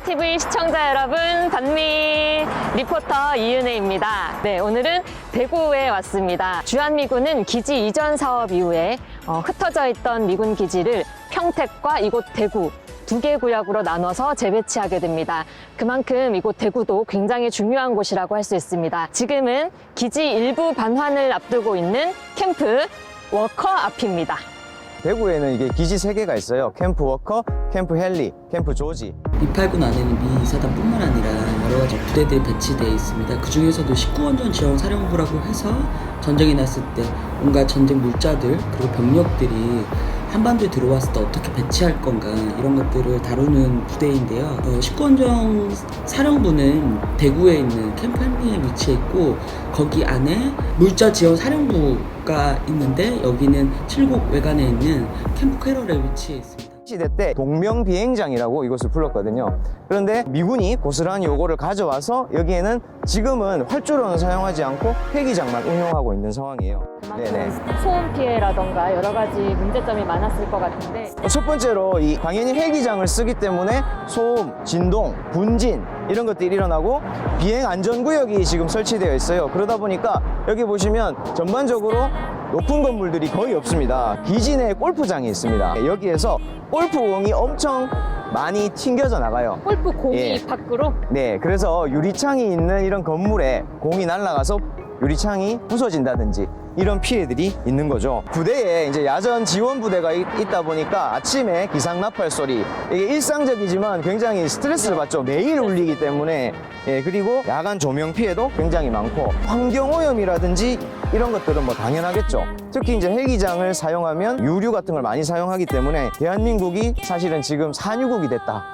한미TV 시청자 여러분, 반미 리포터 이은혜입니다. 네, 오늘은 대구에 왔습니다. 주한미군은 기지 이전 사업 이후에 흩어져 있던 미군 기지를 평택과 이곳 대구 두 개 구역으로 나눠서 재배치하게 됩니다. 그만큼 이곳 대구도 굉장히 중요한 곳이라고 할 수 있습니다. 지금은 기지 일부 반환을 앞두고 있는 캠프 워커 앞입니다. 대구에는 이게 기지 3개가 있어요. 캠프 워커, 캠프 헨리, 캠프 조지. 미8군 안에는 미 이사단뿐만 아니라 여러 가지 부대들이 배치되어 있습니다. 그 중에서도 19원전 지원 사령부라고 해서 전쟁이 났을 때 온갖 전쟁 물자들 그리고 병력들이 한반도에 들어왔을 때 어떻게 배치할 건가 이런 것들을 다루는 부대인데요. 19원전 사령부는 대구에 있는 캠프 헨리에 위치해 있고 거기 안에 물자 지원 사령부가 있는데 여기는 칠곡 외관에 있는 캠프 캐럴에 위치해 있습니다. 시대 때 동명비행장이라고 이곳을 불렀거든요. 그런데 미군이 고스란히 요거를 가져와서 여기에는 지금은 활주로는 사용하지 않고 폐기장만 운용하고 있는 상황이에요. 네네. 소음 피해라던가 여러 가지 문제점이 많았을 것 같은데 첫 번째로 당연히 폐기장을 쓰기 때문에 소음, 진동, 분진 이런 것들이 일어나고 비행 안전구역이 지금 설치되어 있어요. 그러다 보니까 여기 보시면 전반적으로 높은 건물들이 거의 없습니다. 기지 내에 골프장이 있습니다. 여기에서 골프공이 엄청 많이 튕겨져 나가요. 골프 공이 예. 밖으로? 네, 그래서 유리창이 있는 이런 건물에 공이 날아가서 유리창이 부서진다든지 이런 피해들이 있는 거죠. 부대에 이제 야전 지원 부대가 있다 보니까 아침에 기상 나팔 소리 이게 일상적이지만 굉장히 스트레스를 받죠. 매일 울리기 때문에. 예, 그리고 야간 조명 피해도 굉장히 많고 환경 오염이라든지 이런 것들은 뭐 당연하겠죠. 특히 이제 헬기장을 사용하면 유류 같은 걸 많이 사용하기 때문에 대한민국이 사실은 지금 산유국이 됐다.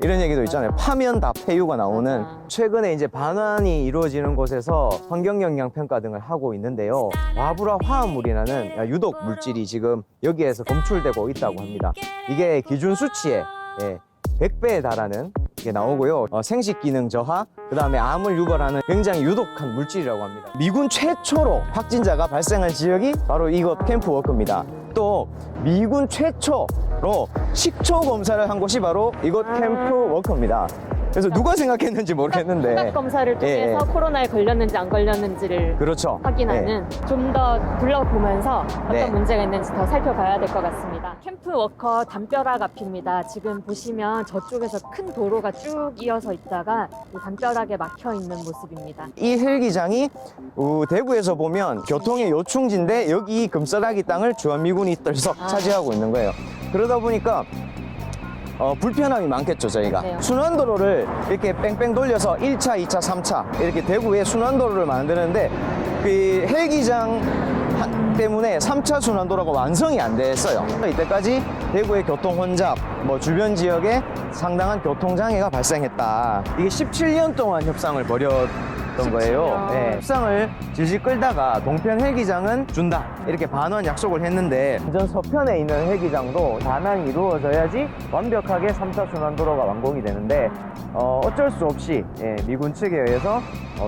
이런 얘기도 있잖아요. 파면 다 폐유가 나오는. 최근에 이제 반환이 이루어지는 곳에서 환경영향평가 등을 하고 있는데요. 와브라 화합물이라는 유독 물질이 지금 여기에서 검출되고 있다고 합니다. 이게 기준 수치에 100배에 달하는 게 나오고요. 생식 기능 저하, 그 다음에 암을 유발하는 굉장히 유독한 물질이라고 합니다. 미군 최초로 확진자가 발생한 지역이 바로 이곳 캠프 워커입니다. 또 미군 최초로 식초 검사를 한 곳이 바로 이곳 캠프 워커입니다. 그래서 누가 생각했는지 모르겠는데 후각 검사를 통해서 코로나에 걸렸는지 안 걸렸는지를 그렇죠. 확인하는 좀 더 둘러보면서 어떤 네. 문제가 있는지 더 살펴봐야 될 것 같습니다. 캠프 워커 담벼락 앞입니다. 지금 보시면 저쪽에서 큰 도로가 쭉 이어서 있다가 이 담벼락에 막혀 있는 모습입니다. 이 헬기장이 대구에서 보면 교통의 요충지인데 여기 금싸라기 땅을 주한미군이 떨서 차지하고 있는 거예요. 그러다 보니까 불편함이 많겠죠, 저희가. 네. 순환도로를 이렇게 뺑뺑 돌려서 1차, 2차, 3차 이렇게 대구에 순환도로를 만드는데 그 헬기장 때문에 3차 순환도로가 완성이 안 됐어요. 이때까지 대구의 교통 혼잡, 주변 지역에 상당한 교통장애가 발생했다. 이게 17년 동안 협상을 벌였던 거예요. 네. 협상을 질질 끌다가 동편 헬기장은 준다 이렇게 반환 약속을 했는데 전 서편에 있는 헬기장도 반환이 이루어져야지 완벽하게 3차 순환도로가 완공이 되는데 어쩔 수 없이 미군 측에 의해서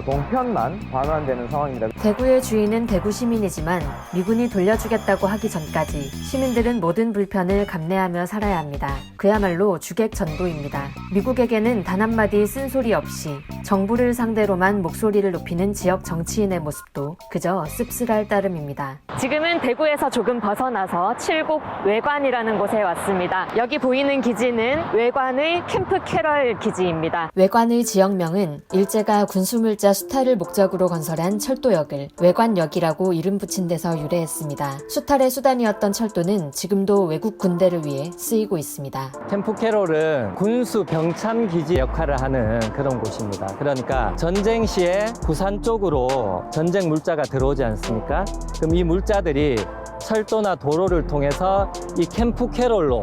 동편만 반환되는 상황입니다. 대구의 주인은 대구 시민이지만 미군이 돌려주겠다고 하기 전까지 시민들은 모든 불편을 감내하며 살아야 합니다. 그야말로 주객전도입니다. 미국에게는 단 한마디 쓴소리 없이 정부를 상대로만 목소리를 높이는 지역 정치인의 모습도 그저 씁쓸할 따름입니다. 지금은 대구에서 조금 벗어나서 칠곡 외관이라는 곳에 왔습니다. 여기 보이는 기지는 외관의 캠프 캐럴 기지입니다. 외관의 지역명은 일제가 군수물자 수탈을 목적으로 건설한 철도역을 외관역이라고 이름 붙인 데서 유래했습니다. 수탈의 수단이었던 철도는 지금도 외국 군대를 위해 쓰이고 있습니다. 캠프 캐롤은 군수 병참 기지 역할을 하는 그런 곳입니다. 그러니까 전쟁 시에 부산 쪽으로 전쟁 물자가 들어오지 않습니까? 그럼 이 물자들이 철도나 도로를 통해서 이 캠프 캐롤로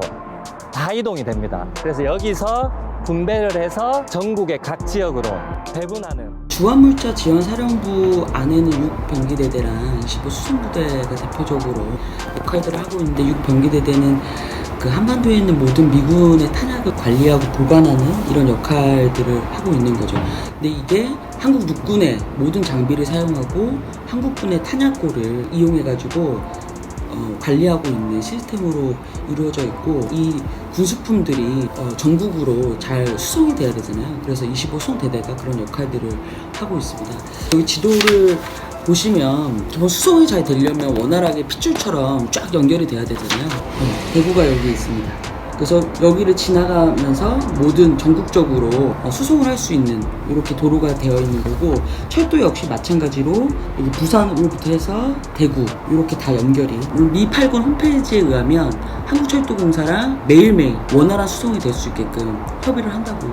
다 이동이 됩니다. 그래서 여기서 분배를 해서 전국의 각 지역으로 배분하는. 주한물자 지원사령부 안에는 6병기대대랑 15수송부대가 대표적으로 역할들을 하고 있는데 6병기대대는 그 한반도에 있는 모든 미군의 탄약을 관리하고 보관하는 이런 역할들을 하고 있는 거죠. 근데 이게 한국 육군의 모든 장비를 사용하고 한국군의 탄약고를 이용해가지고 관리하고 있는 시스템으로 이루어져 있고 이 군수품들이 전국으로 잘 수송이 돼야 되잖아요. 그래서 25송 대대가 그런 역할들을 하고 있습니다. 여기 지도를 보시면 기본 수송이 잘 되려면 원활하게 핏줄처럼 쫙 연결이 돼야 되잖아요. 대구가 여기 있습니다. 그래서 여기를 지나가면서 모든 전국적으로 수송을 할 수 있는 이렇게 도로가 되어 있는 거고, 철도 역시 마찬가지로 여기 부산으로부터 해서 대구 이렇게 다 연결이, 미 8군 홈페이지에 의하면 한국철도공사랑 매일매일 원활한 수송이 될 수 있게끔 협의를 한다고요.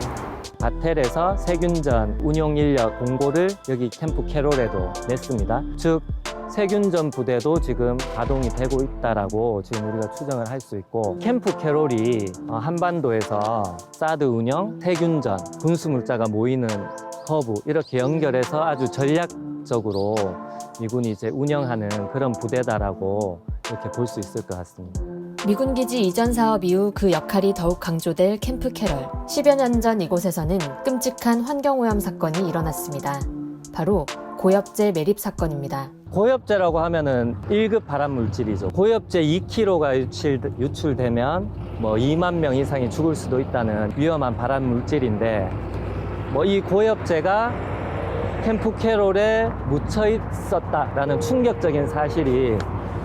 바텔에서 세균전 운용 인력 공고를 여기 캠프 캐롤에도 냈습니다. 즉 세균전 부대도 지금 가동이 되고 있다라고 지금 우리가 추정을 할 수 있고, 캠프 캐롤이 한반도에서 사드 운영, 세균전, 군수물자가 모이는 허브 이렇게 연결해서 아주 전략적으로 미군이 이제 운영하는 그런 부대다라고 이렇게 볼 수 있을 것 같습니다. 미군 기지 이전 사업 이후 그 역할이 더욱 강조될 캠프 캐럴. 10여 년 전 이곳에서는 끔찍한 환경오염 사건이 일어났습니다. 바로 고엽제 매립 사건입니다. 고엽제라고 하면은 1급 발암 물질이죠. 고엽제 2kg가 유출되면 뭐 2만 명 이상이 죽을 수도 있다는 위험한 발암 물질인데, 뭐 이 고엽제가 캠프 캐롤에 묻혀 있었다라는 충격적인 사실이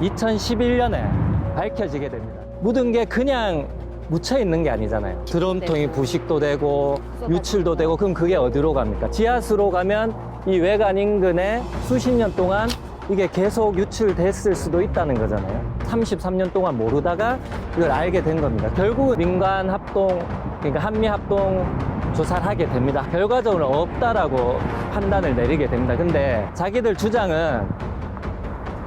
2011년에 밝혀지게 됩니다. 묻은 게 그냥 묻혀 있는 게 아니잖아요. 드럼통이 부식도 되고 유출도 되고, 그럼 그게 어디로 갑니까? 지하수로 가면 이 외관 인근에 수십 년 동안 이게 계속 유출됐을 수도 있다는 거잖아요. 33년 동안 모르다가 이걸 알게 된 겁니다. 결국 민관 합동, 그러니까 한미 합동 조사를 하게 됩니다. 결과적으로 없다라고 판단을 내리게 됩니다. 근데 자기들 주장은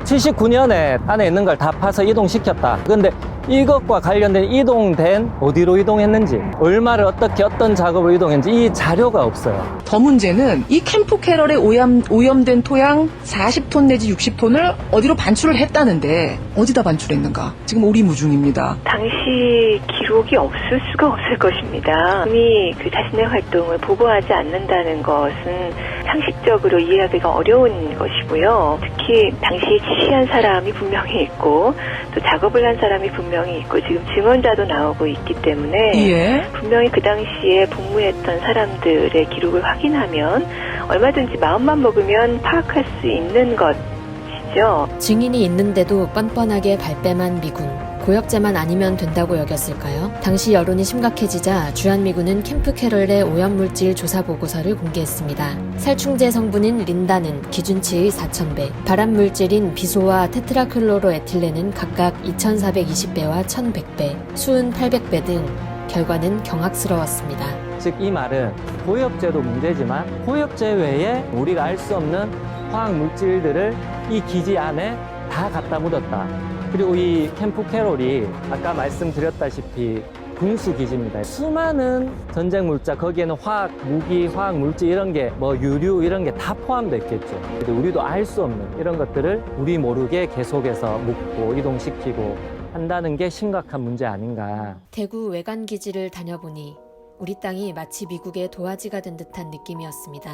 79년에 안에 있는 걸 다 파서 이동시켰다. 근데 이것과 관련된 이동된 어디로 이동했는지, 얼마를 어떻게 어떤 작업을 이동했는지 이 자료가 없어요. 더 문제는 이 캠프 캐럴에 오염된 토양 40톤 내지 60톤을 어디로 반출을 했다는데 어디다 반출했는가? 지금 오리무중입니다. 당시 기록이 없을 수가 없을 것입니다. 이미 그 자신의 활동을 보고하지 않는다는 것은 상식적으로 이해하기가 어려운 것이고요. 특히 당시에 지시한 사람이 분명히 있고 또 작업을 한 사람이 분명히 있고 지금 증언자도 나오고 있기 때문에 예. 분명히 그 당시에 복무했던 사람들의 기록을 확인하면 얼마든지 마음만 먹으면 파악할 수 있는 것이죠. 증인이 있는데도 뻔뻔하게 발뺌한 미군. 고엽제만 아니면 된다고 여겼을까요? 당시 여론이 심각해지자 주한미군은 캠프 캐럴의 오염물질 조사 보고서를 공개했습니다. 살충제 성분인 린다는 기준치의 4,000배, 발암물질인 비소와 테트라클로로에틸렌은 각각 2,420배와 1,100배, 수은 800배 등 결과는 경악스러웠습니다. 즉 이 말은 고엽제도 문제지만 고엽제 외에 우리가 알 수 없는 화학 물질들을 이 기지 안에 다 갖다 묻었다. 그리고 이 캠프 캐롤이 아까 말씀드렸다시피 군수기지입니다. 수많은 전쟁 물자, 거기에는 화학 무기, 화학 물질 이런 게 뭐 유류 이런 게 다 포함되어 있겠죠. 근데 우리도 알 수 없는 이런 것들을 우리 모르게 계속해서 묻고 이동시키고 한다는 게 심각한 문제 아닌가. 대구 외관 기지를 다녀보니 우리 땅이 마치 미국의 도화지가 된 듯한 느낌이었습니다.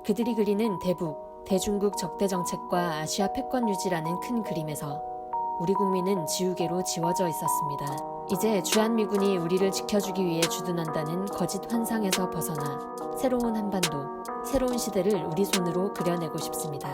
그들이 그리는 대북, 대중국 적대 정책과 아시아 패권 유지라는 큰 그림에서 우리 국민은 지우개로 지워져 있었습니다. 이제 주한미군이 우리를 지켜주기 위해 주둔한다는 거짓 환상에서 벗어나 새로운 한반도, 새로운 시대를 우리 손으로 그려내고 싶습니다.